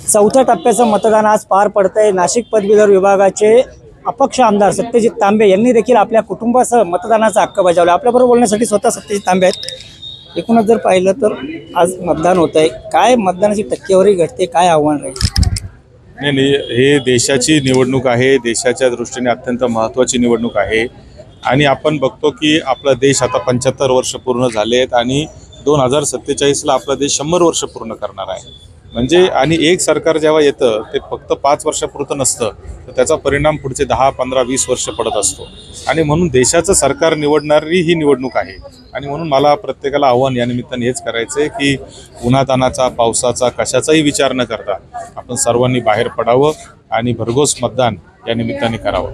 चौथ्या टप्प्याचं मतदान आज पार पडतंय। नाशिक पदवीधर विभागाचे अपक्ष आमदार सत्यजित तांबे यांनी देखील आपल्या कुटुंबासह मतदानाचा हक्क बजावला। आपल्याबरोबर बोलण्यासाठी स्वतः सत्यजित तांबे आहेत। एकूणच जर पाहिलं तर आज मतदान होत आहे, काय मतदानाची टक्केवारी घटते, काय आव्हान राहील? नाही, हे देशाची निवडणूक आहे, देशाच्या दृष्टीने अत्यंत महत्त्वाची निवडणूक आहे। आणि आपण बघतो की आपला देश आता 75 वर्ष पूर्ण झाले आहेत आणि 2047ला आपला देश 100 वर्ष पूर्ण करणार आहे। म्हणजे आणि एक सरकार जेव्हा येतं ते फक्त 5 वर्षापुरतं नसतं, तर त्याचा परिणाम पुढचे 10, 15, 20 वर्ष पडत असतो। आणि म्हणून देशाचं सरकार निवडणारी ही निवडणूक आहे। आणि म्हणून मला प्रत्येकाला आव्हान या निमित्ताने हेच करायचं आहे की उन्हातानाचा, पावसाचा, कशाचाही विचार न करता आपण सर्वांनी बाहेर पडावं आणि भरघोस मतदान या निमित्ताने करावं।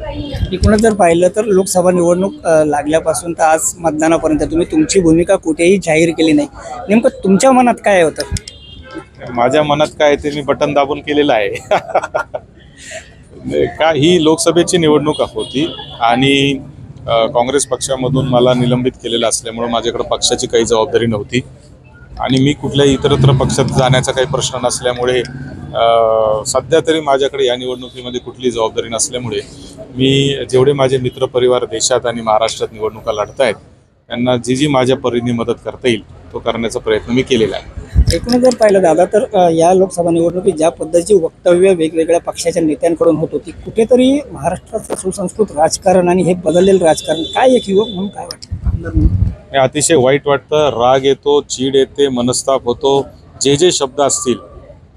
एकूणच जर पाहिलं तर लोकसभा निवडणूक लागल्यापासून तर आज मतदानापर्यंत तुम्ही तुमची भूमिका कुठेही जाहीर केली नाही। नेमकं तुमच्या मनात काय होतं? माझ्या मनात काय ते मी बटन दाबून केलेलं आहे। का ही लोकसभेची निवडणूक होती आणि काँग्रेस पक्षामधून मला निलंबित केलेलं असल्यामुळे माझ्याकडे पक्षाची काही जबाबदारी नव्हती आणि मी कुठल्याही इतरत्र पक्षात जाण्याचा काही प्रश्न नसल्यामुळे सध्या तरी माझ्याकडे या निवडणुकीमध्ये कुठलीही जबाबदारी नसल्यामुळे मी जेवढे माझे मित्रपरिवार देशात आणि महाराष्ट्रात निवडणुका लढत आहेत त्यांना जी माझ्या परीने मदत करता येईल तो करण्याचा प्रयत्न मी केलेला आहे। एकूणच जर पाहिलं दादा तर या लोकसभा निवडणुकीत ज्या पद्धतीची वक्तव्य वेगवेगळ्या पक्षाच्या नेत्यांकडून होत होती, कुठेतरी महाराष्ट्राचं सुसंस्कृत राजकारण आणि हे बदललेलं राजकारण काय एक युवक म्हणून काय वाटतं? अतिशय वाईट वाटतं, राग येतो, चीड येते, मनस्ताप होतो। जे शब्द असतील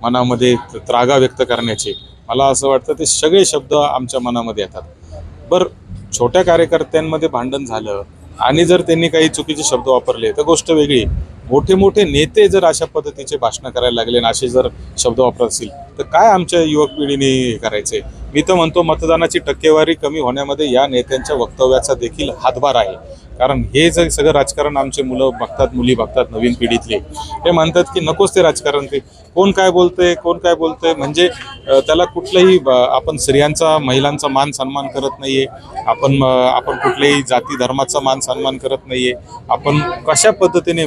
मनामध्ये त्रागा व्यक्त करण्याचे, मला असं वाटतं ते सगळे शब्द आमच्या मनामध्ये येतात। बरं, छोट्या कार्यकर्त्यांमध्ये भांडण झालं आणि जर त्यांनी काही चुकीचे शब्द वापरले तर गोष्ट वेगळी। मोठे मोठे नेते जर अशा पद्धतीचे भाषणं करायला लागले आणि असे जर शब्द वापरत असतील तर काय आमच्या युवक पिढीने करायचे? मी तर म्हणतो मतदानाची टक्केवारी कमी होण्यामध्ये या नेत्यांच्या वक्तव्याचा देखील हातभार आहे। कारण हे जे सगळं राजकारण आमचे मुलं बघतात, मुली बघतात, नवीन पिढीतले ते म्हणतात की नकोच ते राजकारण, ते कोण काय बोलतंय म्हणजे त्याला कुठलंही आपण स्त्रियांचा, महिलांचा मान सन्मान करत नाहीये, आपण कुठल्याही जाती धर्माचा मान सन्मान करत नाहीये। आपण कशा पद्धतीने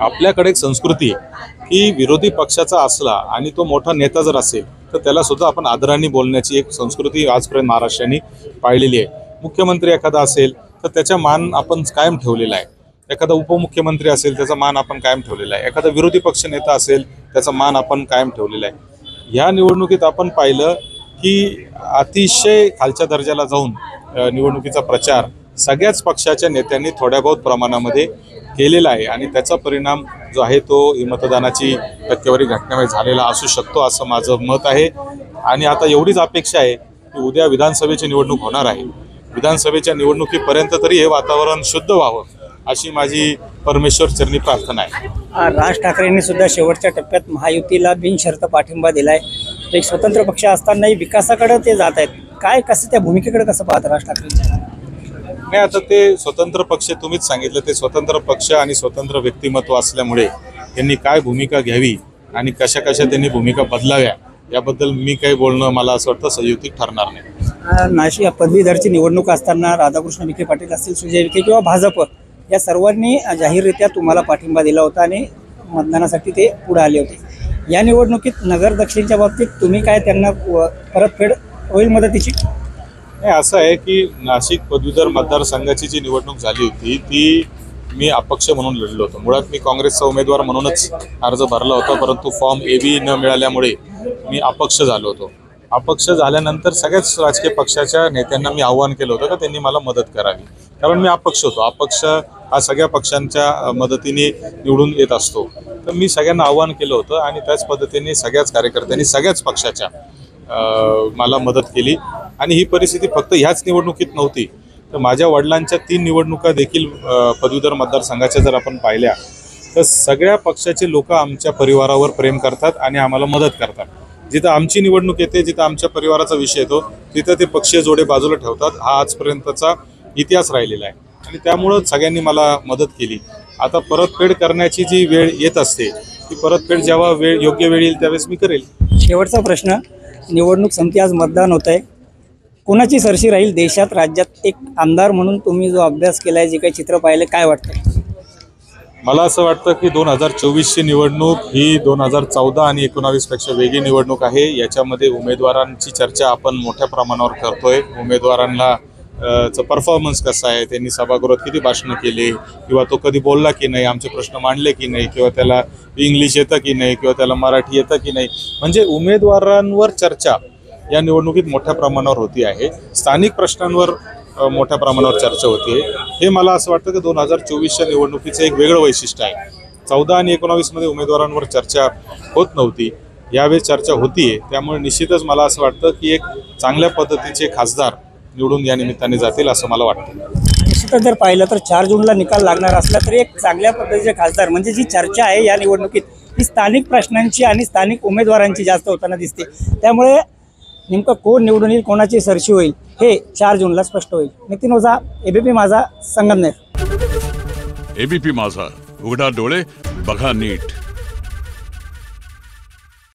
आपल्याकडे एक संस्कृती आहे की विरोधी पक्षाचा असला आणि तो मोठा नेता जर असेल तर त्याला सुद्धा आपण आदराने बोलण्याची एक संस्कृती आजपर्यंत महाराष्ट्राने पाळलेली आहे। मुख्यमंत्री एखादा असेल तर त्याचा मान आपण कायम ठेवलेला आहे, एखादा उपमुख्यमंत्री असेल त्याचा मान आपण कायम ठेवलेला आहे, एखादा विरोधी पक्ष नेता असेल त्याचा मान आपण कायम ठेवलेला आहे। ह्या निवडणुकीत आपण पाहिलं की अतिशय खालच्या दर्जाला जाऊन निवडणुकीचा प्रचार सगळ्याच पक्षाच्या नेत्यांनी थोड्या बहुत प्रमाणामध्ये केलेला आहे आणि त्याचा परिणाम जो आहे तो मतदानाची टक्केवारी घटनेमुळे झालेला असू शकतो असं माझं मत आहे। आणि आता एवढीच अपेक्षा आहे की उद्या विधानसभेची निवडणूक होणार आहे, विधानसभेच्या निवडणुकीपर्यंत तरी हे वातावरण शुद्ध व्हावं अशी माझी परमेश्वर चरणी प्रार्थना आहे। राज ठाकरेंनी सुद्धा शेवटच्या टप्प्यात महायुतीला बिनशर्त पाठिंबा दिलाय। एक स्वतंत्र पक्ष असतानाही विकासाकडे ते जात आहेत, काय कसं त्या भूमिकेकडे कसं पाहतात राज ठाकरेंच्या? नाही, आता ते स्वतंत्र पक्ष तुम्हीच सांगितलं, ते स्वतंत्र पक्ष आणि स्वतंत्र व्यक्तिमत्व असल्यामुळे त्यांनी काय भूमिका घ्यावी आणि कशा त्यांनी भूमिका बदलाव्या याबद्दल मी काही बोलणं मला असं वाटतं संयुक्तिक ठरणार नाही। नाशिक पदवीधरची निवडणूक असताना राधाकृष्ण विखे पाटील असतील, सुजय विखे किंवा भाजप या सर्वांनी जाहीररित्या तुम्हाला पाठिंबा दिला होता आणि मतदानासाठी ते पुढे आले होते। या निवडणुकीत नगर दक्षिणच्या बाबतीत तुम्ही काय त्यांना परतफेड होईल मदतीची? नाही, असं आहे की नाशिक पदवीधर मतदारसंघाची जी निवडणूक झाली होती ती मी अपक्ष म्हणून लढलो होतो। मुळात मी काँग्रेसचा उमेदवार म्हणूनच अर्ज भरला होता, परंतु फॉर्म AB न मिळाल्यामुळे मी अपक्ष झालो होतो। अपक्ष झाल्यानंतर सगळ्याच राजकीय पक्षाच्या नेत्यांना मी आव्हान केलं होतं का त्यांनी मला मदत करावी, कारण मी अपक्ष होतो। अपक्ष हा सगळ्या पक्षांच्या मदतीने निवडून येत असतो, तर मी सगळ्यांना आव्हान केलं होतं आणि त्याच पद्धतीने सगळ्याच कार्यकर्त्यांनी सगळ्याच पक्षाच्या मला मदत केली। आणि ही परिस्थिती फक्त ह्याच निवडणुकीत नव्हती, तर माझ्या वडिलांच्या 3 निवडणुका देखील पदवीधर मतदारसंघाच्या जर आपण पाहिल्या तर सगळ्या पक्षाचे लोक आमच्या परिवारावर प्रेम करतात आणि आम्हाला मदत करतात। जिथं आमची निवडणूक येते, जिथं आमच्या परिवाराचा विषय येतो तिथं ते पक्षीय जोडे बाजूला ठेवतात। हा आजपर्यंतचा इतिहास राहिलेला आहे आणि त्यामुळं सगळ्यांनी मला मदत केली। आता परतफेड करण्याची जी वेळ येत असते ती परतफेड जेव्हा योग्य वेळ येईल त्यावेळेस मी करेल। शेवटचा प्रश्न, निवडणूक संपती, आज मतदान होत आहे, कोणाची सरशी राहील देशात राज्यात? एक आमदार म्हणून तुम्ही जो अभ्यास केलाय, जे काही चित्र पाहिले, काय वाटतं? मला असं वाटतं की 2024ची निवडणूक ही 2014 आणि 19 पेक्षा वेगळी निवडणूक आहे. याच्यामध्ये उमेदवारांची चर्चा आपण मोठ्या प्रमाणावर करतोय. उमेदवारांना चा परफॉर्मन्स कसा आहे, त्यांनी सभागृहात किती भाषणं केली, किंवा तो कधी बोलला की नाही, आमचे प्रश्न मांडले की नाही, किंवा त्याला इंग्लिश येतं की नाही, किंवा त्याला मराठी येतं की नाही. म्हणजे उमेदवारांवर चर्चा या निवडणुकीत मोठ्या प्रमाणावर होती आहे. स्थानिक प्रश्नांवर मोठ्या प्रमाणावर चर्चा होती. हे मला असं वाटतं की 2024च्या निवडणुकीचं एक वेगळं वैशिष्ट्य आहे. 14 आणि 19मध्ये उमेदवारांवर चर्चा होत नव्हती, यावेळी चर्चा होतीये. त्यामुळे निश्चितच मला असं वाटतं की एक चांगल्या पद्धतीचे खासदार निवडून या निमित्ताने जातील असं मला वाटतं. निश्चितच जर पाहिलं तर 4 जूनला निकाल लागणार असला तरी एक चांगल्या पद्धतीचे खासदार म्हणजे जी चर्चा आहे या निवडणुकीत ही स्थानिक प्रश्नांची आणि स्थानिक उमेदवारांची जास्त होताना दिसते. त्यामुळे नेमकं कोण निवडून येईल, कोणाची सरशी होईल हे 4 जूनला स्पष्ट होईल. नितीन ओझा, एबीपी माझा, संगमनेर. एबीपी माझा, उघडा डोळे बघा नीट.